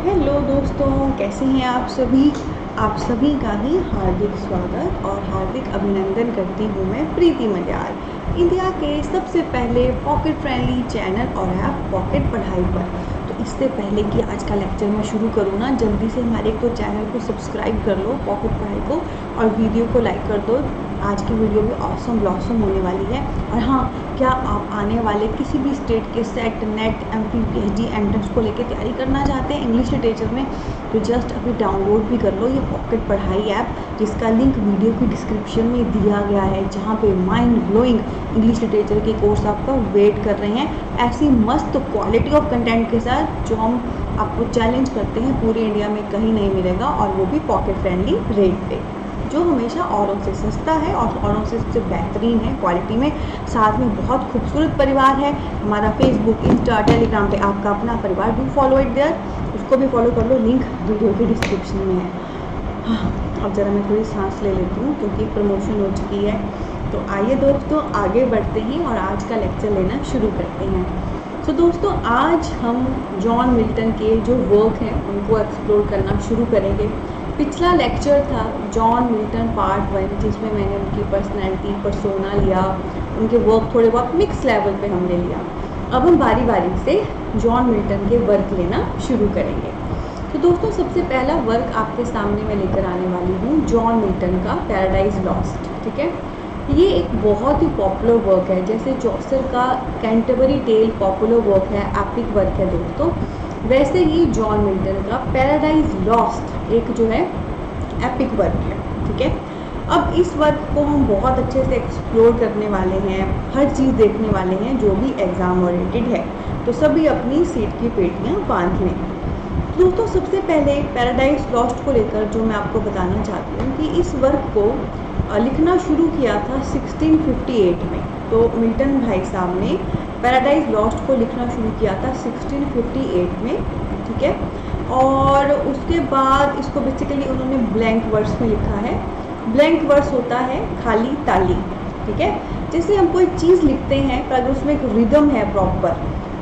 Hello दोस्तों, कैसे हैं आप सभी। आप सभी का ही हार्दिक स्वागत और हार्दिक अभिनंदन करती हूँ मैं प्रीति मल्याल, इंडिया के सबसे पहले पॉकेट फ्रेंडली चैनल और ऐप पॉकेट पढ़ाई पर। तो इससे पहले कि आज का लेक्चर मैं शुरू करूँ ना, जल्दी से हमारे एक तो चैनल को सब्सक्राइब कर लो पॉकेट पढ़ाई को, और वीडियो को लाइक कर दो। आज की वीडियो भी ऑसम ब्लॉसम होने वाली है। और हाँ, क्या आप आने वाले किसी भी स्टेट के set, net, MP, PhD entrance को लेकर तैयारी करना चाहते हैं इंग्लिश लिटरेचर में, तो जस्ट अभी डाउनलोड भी कर लो ये पॉकेट पढ़ाई ऐप, जिसका लिंक वीडियो की डिस्क्रिप्शन में दिया गया है, जहाँ पे माइंड ब्लोइंग इंग्लिश लिटरेचर के कोर्स आपका वेट कर रहे हैं, ऐसी मस्त क्वालिटी ऑफ कंटेंट के साथ जो हम आपको चैलेंज करते हैं पूरे इंडिया में कहीं नहीं मिलेगा, और वो भी पॉकेट फ्रेंडली रेट पे, जो हमेशा औरों से सस्ता है और औरों से सबसे बेहतरीन है क्वालिटी में। साथ में बहुत खूबसूरत परिवार है हमारा, फेसबुक, इंस्टा, टेलीग्राम पे आपका अपना परिवार भी फॉलो इट देयर, उसको भी फॉलो कर लो, लिंक वीडियो के डिस्क्रिप्शन में है। हाँ, अब ज़रा मैं थोड़ी सांस ले लेती हूँ क्योंकि प्रमोशन हो चुकी है। तो आइए दोस्तों आगे बढ़ते हैं और आज का लेक्चर लेना शुरू करते हैं। तो दोस्तों आज हम जॉन मिल्टन के जो वर्क हैं उनको एक्सप्लोर करना शुरू करेंगे। पिछला लेक्चर था जॉन मिल्टन पार्ट 1, जिसमें मैंने उनकी पर्सनैलिटी, पर्सोना लिया, उनके वर्क थोड़े बहुत मिक्स लेवल पे हमने लिया। अब हम बारी बारी से जॉन मिल्टन के वर्क लेना शुरू करेंगे। तो दोस्तों सबसे पहला वर्क आपके सामने मैं लेकर आने वाली हूँ जॉन मिल्टन का पैराडाइज लॉस्ट। ठीक है, ये एक बहुत ही पॉपुलर वर्क है, जैसे चौसर का कैंटरबरी टेल पॉपुलर वर्क है, एपिक वर्क है दोस्तों, वैसे ही जॉन मिल्टन का पैराडाइज लॉस्ट एक जो है एपिक वर्क है। ठीक है, अब इस वर्क को हम बहुत अच्छे से एक्सप्लोर करने वाले हैं, हर चीज़ देखने वाले हैं जो भी एग्ज़ाम ओरिएंटेड है, तो सभी अपनी सीट की पेटियाँ बांध लें। दोस्तों सबसे पहले पैराडाइज लॉस्ट को लेकर जो मैं आपको बताना चाहती हूँ कि इस वर्क को लिखना शुरू किया था 1658 में। तो मिल्टन भाई साहब ने पैराडाइज लॉस्ट को लिखना शुरू किया था 1658 में। ठीक है, और उसके बाद इसको बेसिकली उन्होंने ब्लैंक वर्स में लिखा है। ब्लैंक वर्स होता है खाली ताली। ठीक है, जैसे हम कोई चीज़ लिखते हैं पर अगर उसमें एक रिदम है प्रॉपर,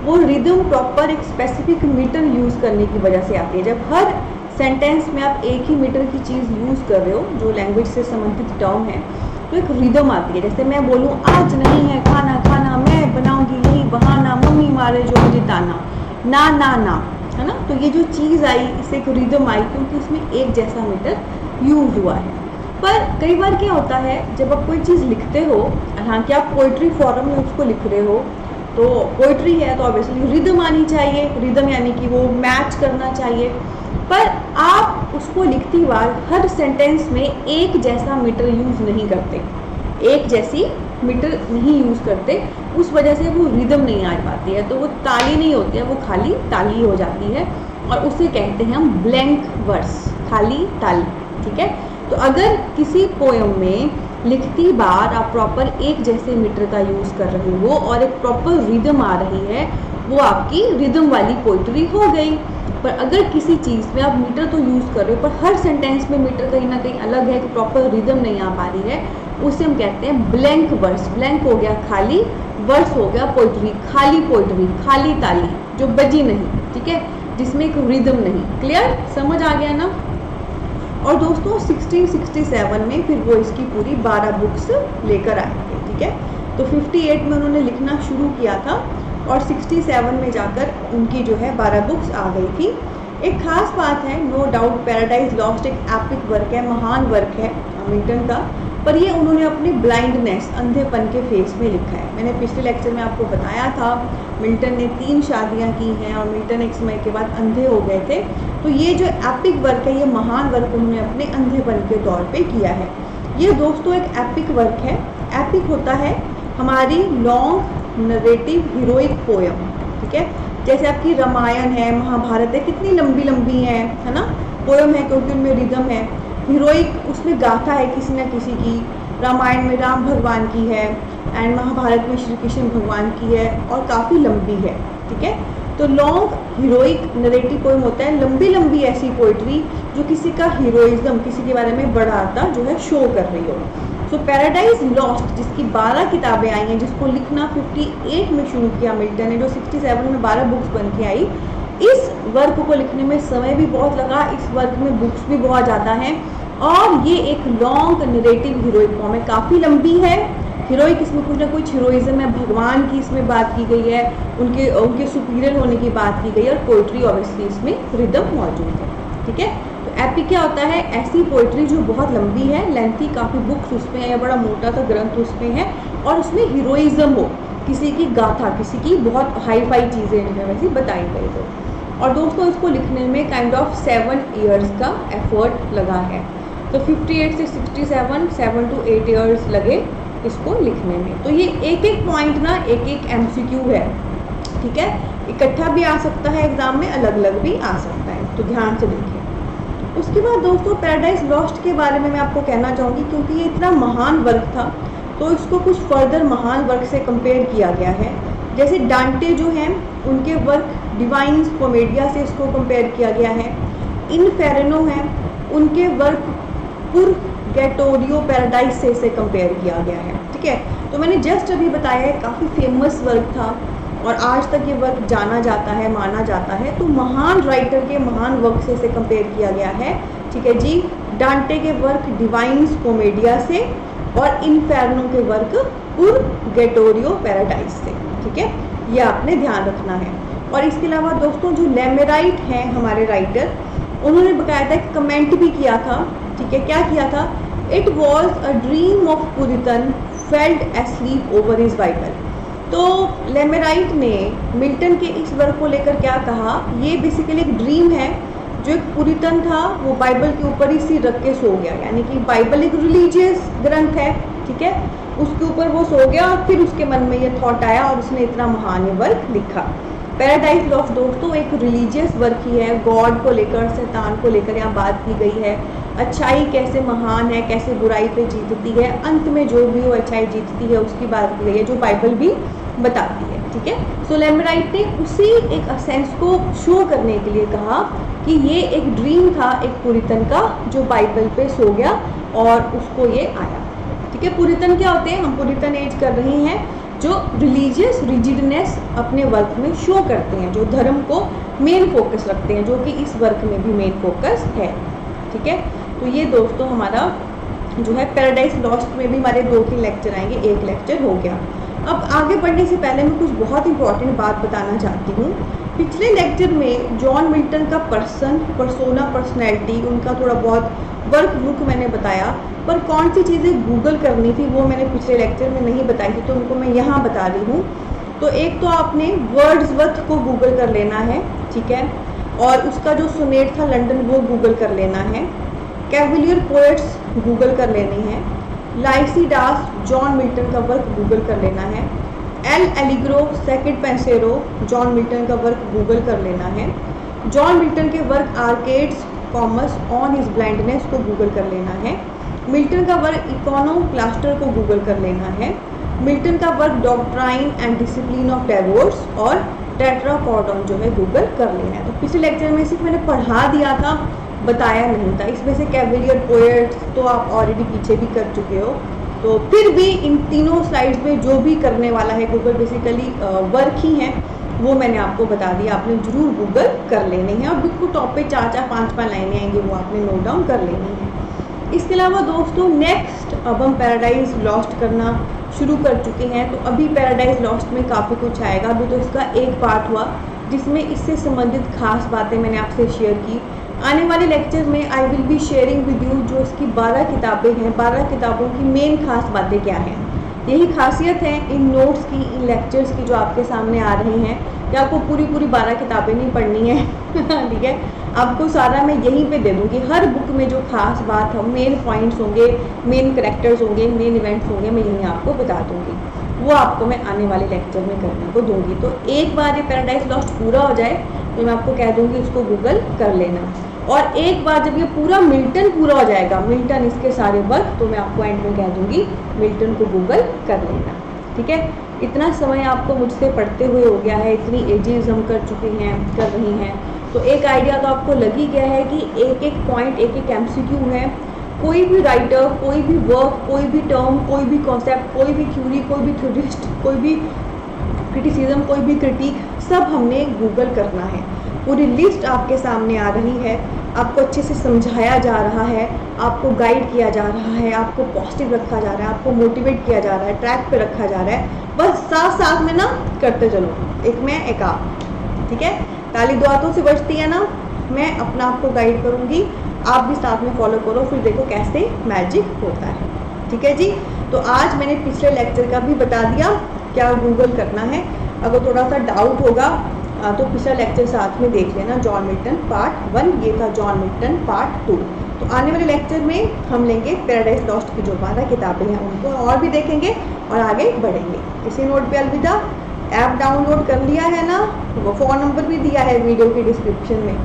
वो रिदम प्रॉपर एक स्पेसिफिक मीटर यूज़ करने की वजह से आती है। जब हर सेंटेंस में आप एक ही मीटर की चीज़ यूज़ कर रहे हो जो लैंग्वेज से संबंधित टर्म है, तो एक रिदम आती है। जैसे मैं बोलूँ आज नहीं है खाना खाना, मैं बनाऊंगी यही बहाना, मम्मी मारे जो मुझे ताना, ना ना ना, है ना। तो ये जो चीज़ आई इससे एक रिदम आई क्योंकि इसमें एक जैसा मीटर यूज हुआ है। पर कई बार क्या होता है, जब आप कोई चीज़ लिखते हो, हालांकि आप पोइट्री फॉर्म में उसको लिख रहे हो, तो पोइट्री है तो ऑब्वियसली रिदम आनी चाहिए, रिदम यानी कि वो मैच करना चाहिए। पर आप उसको लिखती बार हर सेंटेंस में एक जैसा मीटर यूज़ नहीं करते, एक जैसी मीटर नहीं यूज़ करते, उस वजह से वो रिदम नहीं आ पाती है, तो वो ताली नहीं होती है, वो खाली ताली हो जाती है, और उसे कहते हैं हम ब्लैंक वर्स, खाली ताली। ठीक है, तो अगर किसी पोएम में लिखती बार आप प्रॉपर एक जैसे मीटर का यूज़ कर रहे हो और एक प्रॉपर रिदम आ रही है, वो आपकी रिदम वाली पोइट्री हो गई। पर अगर किसी चीज़ में आप मीटर तो यूज़ कर रहे हो पर हर सेंटेंस में मीटर कहीं ना कहीं अलग है, कि प्रॉपर रिदम नहीं आ पा रही है, उसे हम कहते हैं ब्लैंक वर्स। ब्लैंक हो गया खाली, वर्स हो गया पोइट्री, खाली पोइट्री, खाली ताली जो बजी नहीं। ठीक है, जिसमें एक रिदम नहीं। क्लियर, समझ आ गया ना। और दोस्तों 1667 में फिर वो इसकी पूरी 12 बुक्स लेकर आए थे। ठीक है, तो 58 में उन्होंने लिखना शुरू किया था और 67 में जाकर उनकी जो है 12 बुक्स आ गई थी। एक खास बात है, नो डाउट पैराडाइज लॉस्ट एक एपिक वर्क है, महान वर्क है मिल्टन का, पर ये उन्होंने अपनी ब्लाइंडनेस, अंधेपन के फेस में लिखा है। मैंने पिछले लेक्चर में आपको बताया था मिल्टन ने 3 शादियां की हैं और मिल्टन एक समय के बाद अंधे हो गए थे। तो ये जो एपिक वर्क है, ये महान वर्क उन्होंने अपने अंधेपन के तौर पे किया है। ये दोस्तों एक एपिक वर्क है। एपिक होता है हमारी लॉन्ग नरेटिव हीरोइक पोएम। ठीक है, जैसे आपकी रामायण है, महाभारत है, कितनी लंबी लंबी है ना, पोएम है क्योंकि उनमें रिदम है। हीरोइक उसमें गाथा है किसी न किसी की, रामायण में राम भगवान की है एंड महाभारत में श्री कृष्ण भगवान की है और काफ़ी लंबी है। ठीक है, तो लॉन्ग हीरोइक नरेटिव पोएम होता है लंबी लंबी ऐसी पोइट्री जो किसी का हीरोइज्म, किसी के बारे में बढ़ाता जो है शो कर रही हो। सो पैराडाइज लॉस्ट जिसकी 12 किताबें आई हैं, जिसको लिखना 58 में शुरू किया मिल्टन ने, जो 67 में 12 बुक्स बन के आई, इस वर्क को लिखने में समय भी बहुत लगा, इस वर्क में बुक्स भी बहुत ज़्यादा हैं और ये एक लॉन्ग नरेटिव हीरोइक फॉर्म है, काफ़ी लंबी है। हीरोइक इसमें कुछ ना कुछ हीरोइज्म है, भगवान की इसमें बात की गई है, उनके सुपीरियर होने की बात की गई है और पोइट्री ऑब्वियसली इसमें रिदम मौजूद है। ठीक है, तो एपिक क्या होता है? ऐसी पोइट्री जो बहुत लंबी है, लेंथी, काफ़ी बुक्स उसमें है या बड़ा मोटा सा ग्रंथ उसमें है और उसमें हीरोइज्म हो, किसी की गाथा, किसी की बहुत हाई फाई चीज़ें जो है वैसी बताई गई हो। और दोस्तों इसको लिखने में काइंड ऑफ 7 ईयर्स का एफर्ट लगा है। तो 58 से 67, 7 to 8 ईयर्स लगे इसको लिखने में। तो ये एक एक पॉइंट ना एक एक MCQ है। ठीक है, इकट्ठा भी आ सकता है एग्जाम में, अलग अलग भी आ सकता है, तो ध्यान से देखिए। उसके बाद दोस्तों पैराडाइज लॉस्ट के बारे में मैं आपको कहना चाहूँगी, क्योंकि ये इतना महान वर्क था तो इसको कुछ फर्दर महान वर्क से कंपेयर किया गया है। जैसे डांटे जो हैं उनके वर्क डिवाइन्स कॉमेडिया से इसको कंपेयर किया गया है। इनफेरेनो हैं उनके वर्क पुरगैटोरियो पैराडाइज से इसे कंपेयर किया गया है। ठीक है, तो मैंने जस्ट अभी बताया है काफ़ी फेमस वर्क था और आज तक ये वर्क जाना जाता है, माना जाता है। तो महान राइटर के महान वर्क से इसे कंपेयर किया गया है। ठीक है जी, डांटे के वर्क डिवाइन्स कॉमेडिया से और इनफेर्नो के वर्क पुरगैटोरियो पैराडाइज से। ठीक है, ये आपने ध्यान रखना है। और इसके अलावा दोस्तों जो लेमेराइट हैं हमारे राइटर, उन्होंने बकायदा एक कमेंट भी किया था। ठीक है, क्या किया था? It was a dream of Puritan felled asleep over his Bible. तो लेमेराइट ने मिल्टन के इस वर्क को लेकर क्या कहा? ये बेसिकली एक ड्रीम है, जो एक पुरितन था वो बाइबल के ऊपर ही सिर रख के सो गया, यानी कि बाइबल एक रिलीजियस ग्रंथ है। ठीक है, उसके ऊपर वो सो गया और फिर उसके मन में ये थॉट आया और उसने इतना महान ये वर्क लिखा। पैराडाइज लॉस्ट दोस्तों एक रिलीजियस वर्क ही है, गॉड को लेकर, शैतान को लेकर यहाँ बात की गई है। अच्छाई कैसे महान है, कैसे बुराई पे जीतती है, अंत में जो भी वो अच्छाई जीतती है उसकी बात की गई है, जो बाइबल भी बताती है। ठीक है, सो लेमेराइट ने उसी एक सेंस को शो करने के लिए कहा कि ये एक ड्रीम था एक पुरितन का जो बाइबल पे सो गया और उसको ये आया। ठीक है, पुरितन क्या होते हैं? हम पुरितन एज कर रहे हैं, जो रिलीजियस रिजिडनेस अपने वर्क में शो करते हैं, जो धर्म को मेन फोकस रखते हैं, जो कि इस वर्क में भी मेन फोकस है। ठीक है, तो ये दोस्तों हमारा जो है पैराडाइज लॉस्ट में भी हमारे 2-3 लेक्चर आएंगे, एक लेक्चर हो गया। अब आगे बढ़ने से पहले मैं कुछ बहुत इंपॉर्टेंट बात बताना चाहती हूँ। पिछले लेक्चर में जॉन मिल्टन का पर्सोना, पर्सनैलिटी, उनका थोड़ा बहुत वर्क बुक मैंने बताया, पर कौन सी चीज़ें गूगल करनी थी वो मैंने पिछले लेक्चर में नहीं बताई थी, तो उनको मैं यहाँ बता रही हूँ। तो एक तो आपने वर्ड्सवर्थ को गूगल कर लेना है। ठीक है, और उसका जो सोनेट था लंदन वो गूगल कर लेना है। कैविलियर पोएट्स गूगल कर लेनी है। लाइसीडास जॉन मिल्टन का वर्क गूगल कर लेना है। L'Allegro second Penseroso John Milton का वर्क गूगल कर लेना है। जॉन मिल्टन के work Arcades Comus on his blindness को गूगल कर लेना है। मिल्टन का वर्क इकोनोक्लास्टर को गूगल कर लेना है। मिल्टन का work doctrine and discipline of divorce और टेट्राकॉर्डन जो है गूगल कर लेना है। तो पिछले लेक्चर में सिर्फ मैंने पढ़ा दिया था, बताया नहीं था। इसमें से कैविलियर पोएट्स तो आप ऑलरेडी पीछे भी कर चुके हो, तो फिर भी इन तीनों स्लाइड्स में जो भी करने वाला है गूगल बेसिकली वर्क ही है, वो मैंने आपको बता दिया, आपने जरूर गूगल कर लेनी है। और बिल्कुल टॉप पे 4-4, 5-5 लाइनें आएंगी, वो आपने नोट डाउन कर लेनी है। इसके अलावा दोस्तों नेक्स्ट अब हम पैराडाइज लॉस्ट करना शुरू कर चुके हैं, तो अभी पैराडाइज लॉस्ट में काफ़ी कुछ आएगा। अभी तो इसका एक पार्ट हुआ जिसमें इससे संबंधित खास बातें मैंने आपसे शेयर की। आने वाले लेक्चर में I will be sharing with you जो इसकी 12 किताबें हैं, 12 किताबों की मेन खास बातें क्या हैं। यही खासियत है इन नोट्स की, इन लेक्चर्स की जो आपके सामने आ रही हैं, कि आपको पूरी 12 किताबें नहीं पढ़नी है। ठीक है, आपको सारा मैं यहीं पे दे दूँगी। हर बुक में जो खास बात है, मेन पॉइंट्स होंगे, मेन करेक्टर्स होंगे, मेन इवेंट्स होंगे, मैं यहीं आपको बता दूँगी। वो आपको मैं आने वाले लेक्चर में करने को दूँगी। तो एक बार ये पैराडाइज लॉस्ट पूरा हो जाए तो मैं आपको कह दूँगी इसको गूगल कर लेना, और एक बार जब ये पूरा मिल्टन पूरा हो जाएगा, मिल्टन इसके सारे वर्क, तो मैं आपको एंड में कह दूँगी मिल्टन को गूगल कर लेना। ठीक है, इतना समय आपको मुझसे पढ़ते हुए हो गया है, इतनी एजेस हम कर चुके हैं, कर रही हैं, तो एक आइडिया तो आपको लग ही गया है कि एक एक पॉइंट, एक एक MCQ है। कोई भी राइटर, कोई भी वर्क, कोई भी टर्म, कोई भी कॉन्सेप्ट, कोई भी थ्योरी, कोई भी थ्योरिस्ट, कोई भी क्रिटिसिज्म, कोई भी क्रिटिक, सब हमने गूगल करना है। पूरी लिस्ट आपके सामने आ रही है, आपको अच्छे से समझाया जा रहा है, आपको गाइड किया जा रहा है, आपको पॉजिटिव रखा जा रहा है, आपको मोटिवेट किया जा रहा है, ट्रैक पे रखा जा रहा है। बस साथ साथ में ना करते चलो, एक मैं एक आप, ठीक है। ताली दो हाथों से बजती है ना, मैं अपना आपको गाइड करूँगी, आप भी साथ में फॉलो करो, फिर देखो कैसे मैजिक होता है, ठीक है जी। तो आज मैंने पिछले लेक्चर का भी बता दिया क्या गूगल करना है। अगर थोड़ा सा डाउट होगा तो पिछला लेक्चर साथ में देख लेना, जॉन मिल्टन पार्ट 1, ये था जॉन मिल्टन पार्ट 2। तो आने वाले लेक्चर में हम लेंगे पैराडाइज लॉस्ट की जो 12 किताबें हैं उनको और भी देखेंगे और आगे बढ़ेंगे। इसी नोट पे अलविदा। ऐप डाउनलोड कर लिया है ना, वो फ़ोन नंबर भी दिया है वीडियो के डिस्क्रिप्शन में,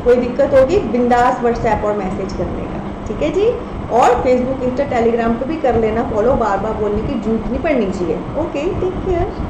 कोई दिक्कत होगी बिंदास व्हाट्सएप और मैसेज करने का, ठीक है जी। और फेसबुक, इंस्टा, टेलीग्राम पे भी कर लेना फॉलो, बार बार बोलने की जरूरत नहीं पड़नी चाहिए। Okay, take care.